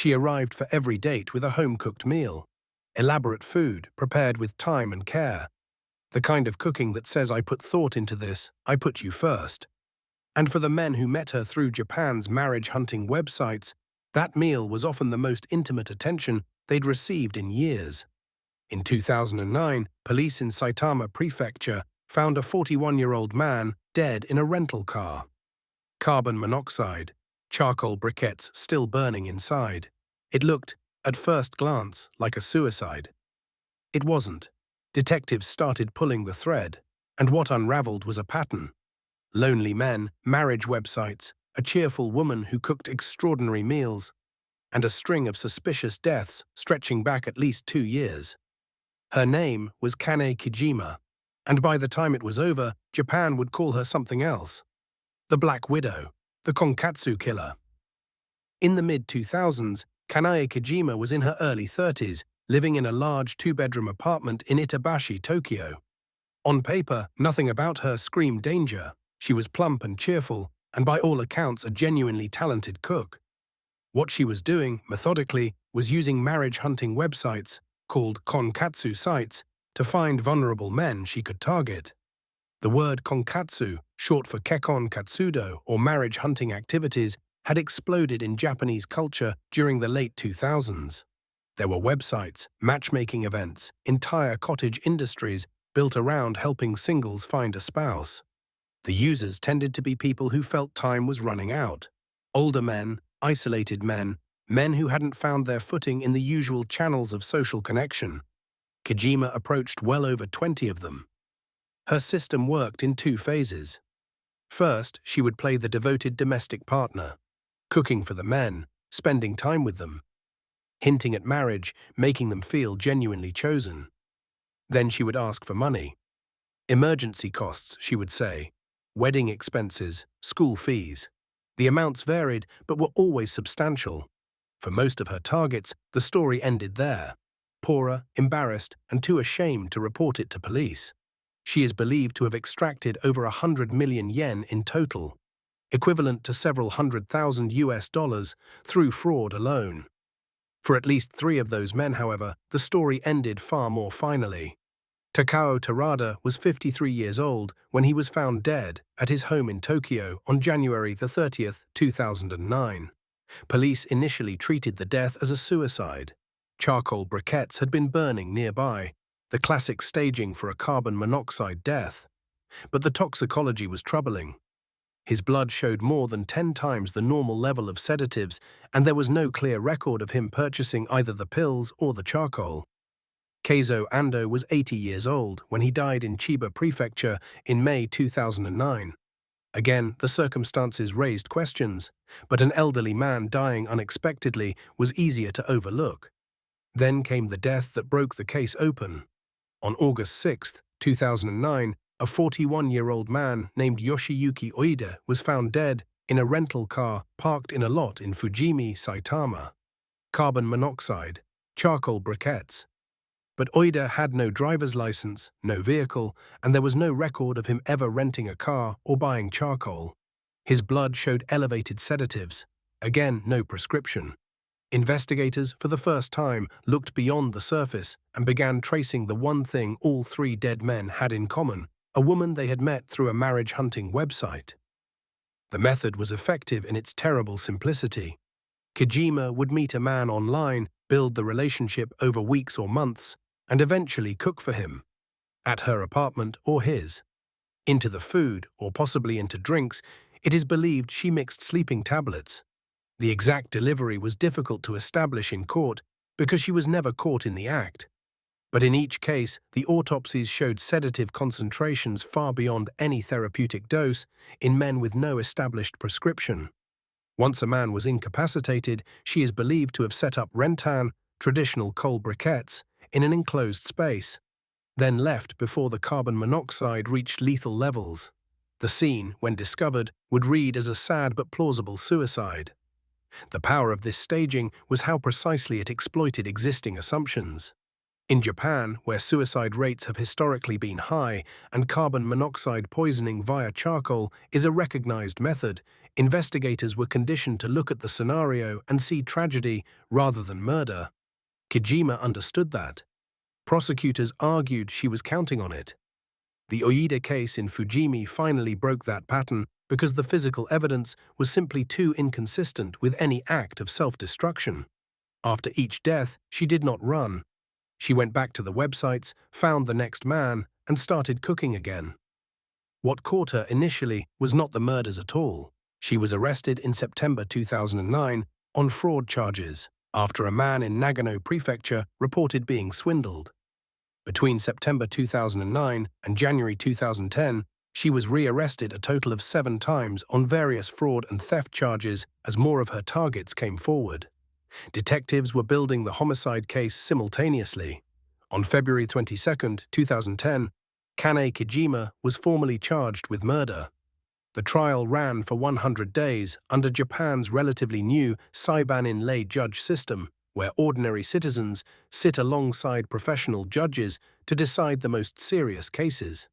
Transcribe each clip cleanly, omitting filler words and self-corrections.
She arrived for every date with a home-cooked meal. Elaborate food, prepared with time and care. The kind of cooking that says, I put thought into this, I put you first. And for the men who met her through Japan's marriage-hunting websites, that meal was often the most intimate attention they'd received in years. In 2009, police in Saitama Prefecture found a 41-year-old man dead in a rental car. Carbon monoxide, charcoal briquettes still burning inside. It looked, at first glance, like a suicide. It wasn't. Detectives started pulling the thread, and what unraveled was a pattern. Lonely men, marriage websites, a cheerful woman who cooked extraordinary meals, and a string of suspicious deaths stretching back at least 2 years. Her name was Kanae Kijima, and by the time it was over, Japan would call her something else. The Black Widow, the Konkatsu Killer. In the mid-2000s, Kanae Kijima was in her early 30s, living in a large 2-bedroom apartment in Itabashi, Tokyo. On paper, nothing about her screamed danger. She was plump and cheerful, and by all accounts a genuinely talented cook. What she was doing, methodically, was using marriage-hunting websites, called konkatsu sites, to find vulnerable men she could target. The word konkatsu, short for kekon katsudo or marriage-hunting activities, had exploded in Japanese culture during the late 2000s. There were websites, matchmaking events, entire cottage industries built around helping singles find a spouse. The users tended to be people who felt time was running out. Older men, isolated men, men who hadn't found their footing in the usual channels of social connection. Kijima approached well over 20 of them. Her system worked in 2 phases. First, she would play the devoted domestic partner, cooking for the men, spending time with them, hinting at marriage, making them feel genuinely chosen. Then she would ask for money. Emergency costs, she would say, wedding expenses, school fees. The amounts varied, but were always substantial. For most of her targets, the story ended there. Poorer, embarrassed, and too ashamed to report it to police. She is believed to have extracted over 100 million yen in total, equivalent to several $100,000 through fraud alone. For at least 3 of those men, however, the story ended far more finally. Takao Terada was 53 years old when he was found dead at his home in Tokyo on January 30, 2009. Police initially treated the death as a suicide. Charcoal briquettes had been burning nearby, the classic staging for a carbon monoxide death. But the toxicology was troubling. His blood showed more than 10 times the normal level of sedatives, and there was no clear record of him purchasing either the pills or the charcoal. Keizo Ando was 80 years old when he died in Chiba Prefecture in May 2009. Again, the circumstances raised questions, but an elderly man dying unexpectedly was easier to overlook. Then came the death that broke the case open. On August 6, 2009, a 41-year-old man named Yoshiyuki Oida was found dead in a rental car parked in a lot in Fujimi, Saitama. Carbon monoxide, charcoal briquettes. But Oida had no driver's license, no vehicle, and there was no record of him ever renting a car or buying charcoal. His blood showed elevated sedatives. Again, no prescription. Investigators, for the first time, looked beyond the surface and began tracing the one thing all 3 dead men had in common: a woman they had met through a marriage-hunting website. The method was effective in its terrible simplicity. Kijima would meet a man online, build the relationship over weeks or months, and eventually cook for him, at her apartment or his. Into the food, or possibly into drinks, it is believed she mixed sleeping tablets. The exact delivery was difficult to establish in court because she was never caught in the act. But in each case, the autopsies showed sedative concentrations far beyond any therapeutic dose in men with no established prescription. Once a man was incapacitated, she is believed to have set up rentan, traditional coal briquettes, in an enclosed space, then left before the carbon monoxide reached lethal levels. The scene, when discovered, would read as a sad but plausible suicide. The power of this staging was how precisely it exploited existing assumptions. In Japan, where suicide rates have historically been high and carbon monoxide poisoning via charcoal is a recognized method, Investigators were conditioned to look at the scenario and see tragedy rather than murder. Kijima understood that. Prosecutors argued she was counting on it. The Oida case in Fujimi finally broke that pattern because the physical evidence was simply too inconsistent with any act of self-destruction. After each death, she did not run. She went back to the websites, found the next man, and started cooking again. What caught her initially was not the murders at all. She was arrested in September 2009 on fraud charges after a man in Nagano Prefecture reported being swindled. Between September 2009 and January 2010, she was rearrested a total of 7 times on various fraud and theft charges as more of her targets came forward. Detectives were building the homicide case simultaneously. On February 22, 2010, Kanae Kijima was formally charged with murder. The trial ran for 100 days under Japan's relatively new Saibanin lay judge system, where ordinary citizens sit alongside professional judges to decide the most serious cases.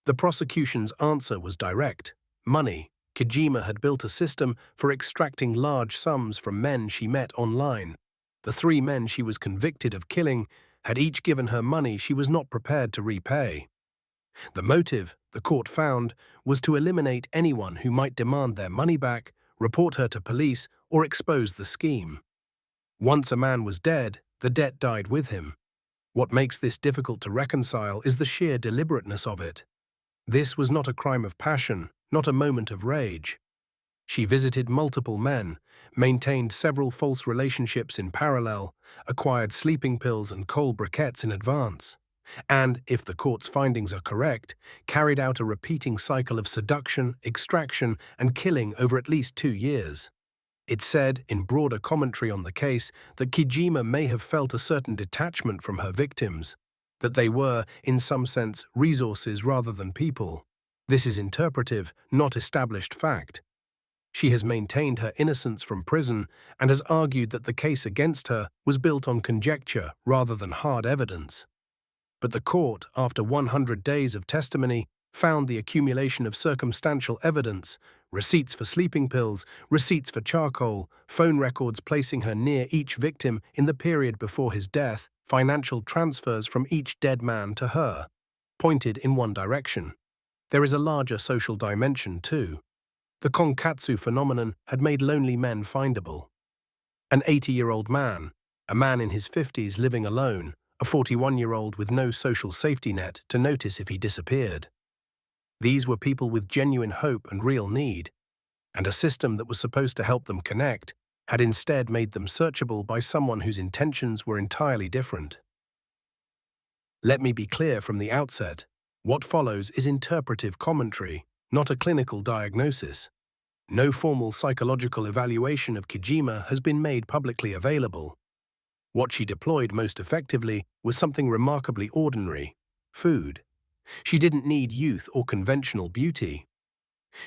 The prosecution's answer was direct: money. Kijima had built a system for extracting large sums from men she met online. The 3 men she was convicted of killing had each given her money she was not prepared to repay. The motive, the court found, was to eliminate anyone who might demand their money back, report her to police, or expose the scheme. Once a man was dead, the debt died with him. What makes this difficult to reconcile is the sheer deliberateness of it. This was not a crime of passion, not a moment of rage. She visited multiple men, maintained several false relationships in parallel, acquired sleeping pills and coal briquettes in advance, and, if the court's findings are correct, carried out a repeating cycle of seduction, extraction, and killing over at least 2 years. It said, in broader commentary on the case, that Kijima may have felt a certain detachment from her victims, that they were, in some sense, resources rather than people. This is interpretive, not established fact. She has maintained her innocence from prison and has argued that the case against her was built on conjecture rather than hard evidence. But the court, after 100 days of testimony, found the accumulation of circumstantial evidence, receipts for sleeping pills, receipts for charcoal, phone records placing her near each victim in the period before his death, financial transfers from each dead man to her, pointed in one direction. There is a larger social dimension, too. The konkatsu phenomenon had made lonely men findable. An 80-year-old man, a man in his 50s living alone, a 41-year-old with no social safety net to notice if he disappeared. These were people with genuine hope and real need, and a system that was supposed to help them connect had instead made them searchable by someone whose intentions were entirely different. Let me be clear from the outset. What follows is interpretive commentary, not a clinical diagnosis. No formal psychological evaluation of Kijima has been made publicly available. What she deployed most effectively was something remarkably ordinary: food. She didn't need youth or conventional beauty.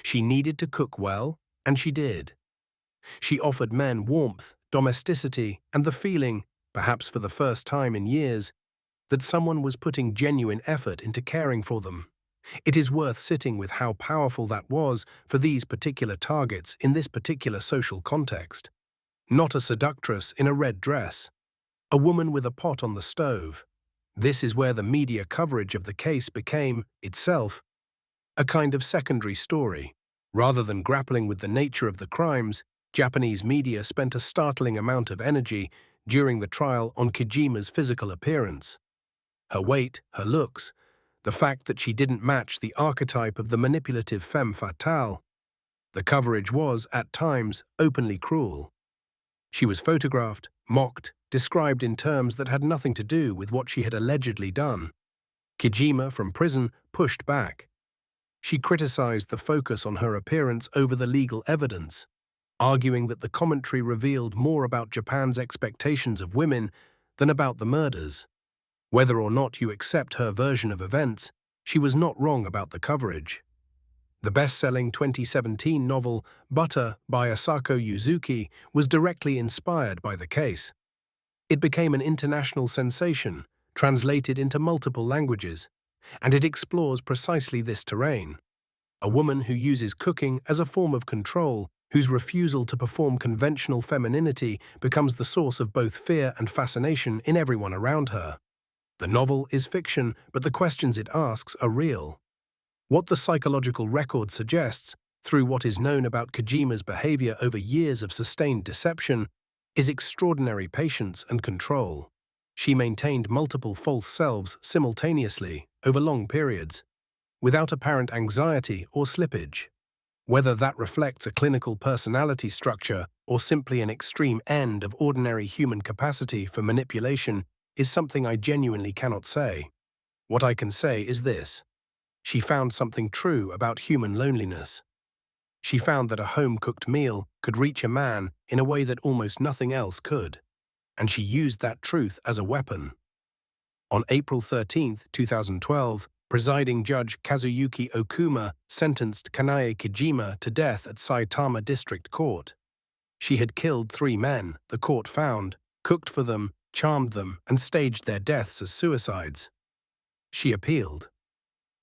She needed to cook well, and she did. She offered men warmth, domesticity, and the feeling, perhaps for the first time in years, that someone was putting genuine effort into caring for them. It is worth sitting with how powerful that was for these particular targets in this particular social context. Not a seductress in a red dress. A woman with a pot on the stove. This is where the media coverage of the case became, itself, a kind of secondary story. Rather than grappling with the nature of the crimes, Japanese media spent a startling amount of energy during the trial on Kijima's physical appearance. Her weight, her looks, the fact that she didn't match the archetype of the manipulative femme fatale. The coverage was, at times, openly cruel. She was photographed, mocked, described in terms that had nothing to do with what she had allegedly done. Kijima, from prison, pushed back. She criticized the focus on her appearance over the legal evidence, arguing that the commentary revealed more about Japan's expectations of women than about the murders. Whether or not you accept her version of events, she was not wrong about the coverage. The best-selling 2017 novel Butter by Asako Yuzuki was directly inspired by the case. It became an international sensation, translated into multiple languages, and it explores precisely this terrain. A woman who uses cooking as a form of control, whose refusal to perform conventional femininity becomes the source of both fear and fascination in everyone around her. The novel is fiction, but the questions it asks are real. What the psychological record suggests, through what is known about Kijima's behavior over years of sustained deception, is extraordinary patience and control. She maintained multiple false selves simultaneously over long periods, without apparent anxiety or slippage. Whether that reflects a clinical personality structure or simply an extreme end of ordinary human capacity for manipulation is something I genuinely cannot say. What I can say is this: she found something true about human loneliness. She found that a home-cooked meal could reach a man in a way that almost nothing else could, and she used that truth as a weapon. On April 13, 2012, presiding judge Kazuyuki Okuma sentenced Kanae Kijima to death at Saitama District Court. She had killed 3 men, the court found, cooked for them, charmed them, and staged their deaths as suicides. She appealed.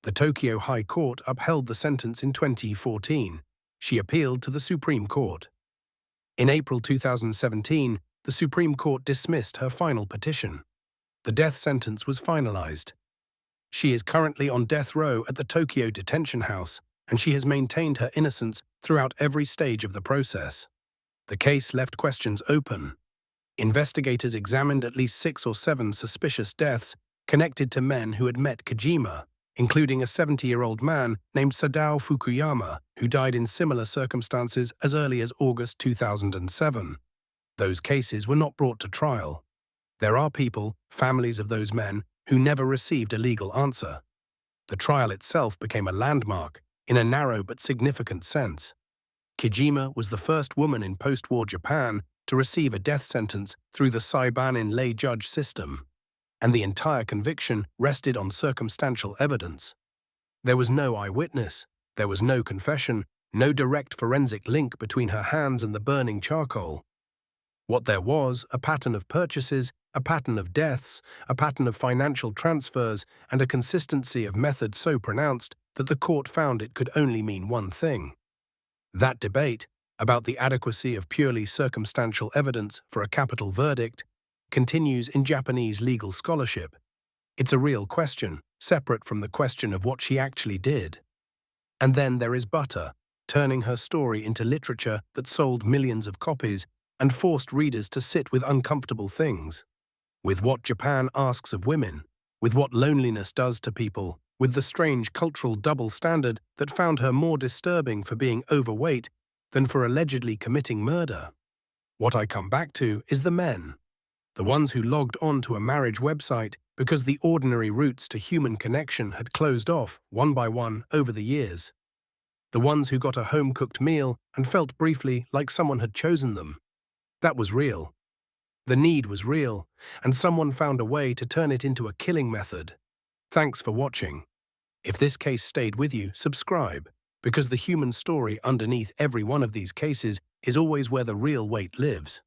The Tokyo High Court upheld the sentence in 2014. She appealed to the Supreme Court. In April 2017, the Supreme Court dismissed her final petition. The death sentence was finalized. She is currently on death row at the Tokyo Detention House, and she has maintained her innocence throughout every stage of the process. The case left questions open. Investigators examined at least 6 or 7 suspicious deaths connected to men who had met Kijima, including a 70-year-old man named Sadao Fukuyama, who died in similar circumstances as early as August 2007. Those cases were not brought to trial. There are people, families of those men, who never received a legal answer. The trial itself became a landmark, in a narrow but significant sense. Kijima was the first woman in post-war Japan to receive a death sentence through the Saibanin lay judge system, and the entire conviction rested on circumstantial evidence. There was no eyewitness, there was no confession, no direct forensic link between her hands and the burning charcoal. What there was, a pattern of purchases, a pattern of deaths, a pattern of financial transfers, and a consistency of method so pronounced that the court found it could only mean one thing. That debate, about the adequacy of purely circumstantial evidence for a capital verdict, continues in Japanese legal scholarship. It's a real question, separate from the question of what she actually did. And then there is Butter, turning her story into literature that sold millions of copies and forced readers to sit with uncomfortable things. With what Japan asks of women, with what loneliness does to people, with the strange cultural double standard that found her more disturbing for being overweight than for allegedly committing murder. What I come back to is the men. The ones who logged on to a marriage website because the ordinary routes to human connection had closed off, one by one, over the years. The ones who got a home-cooked meal and felt briefly like someone had chosen them. That was real. The need was real, and someone found a way to turn it into a killing method. Thanks for watching. If this case stayed with you, subscribe, because the human story underneath every one of these cases is always where the real weight lives.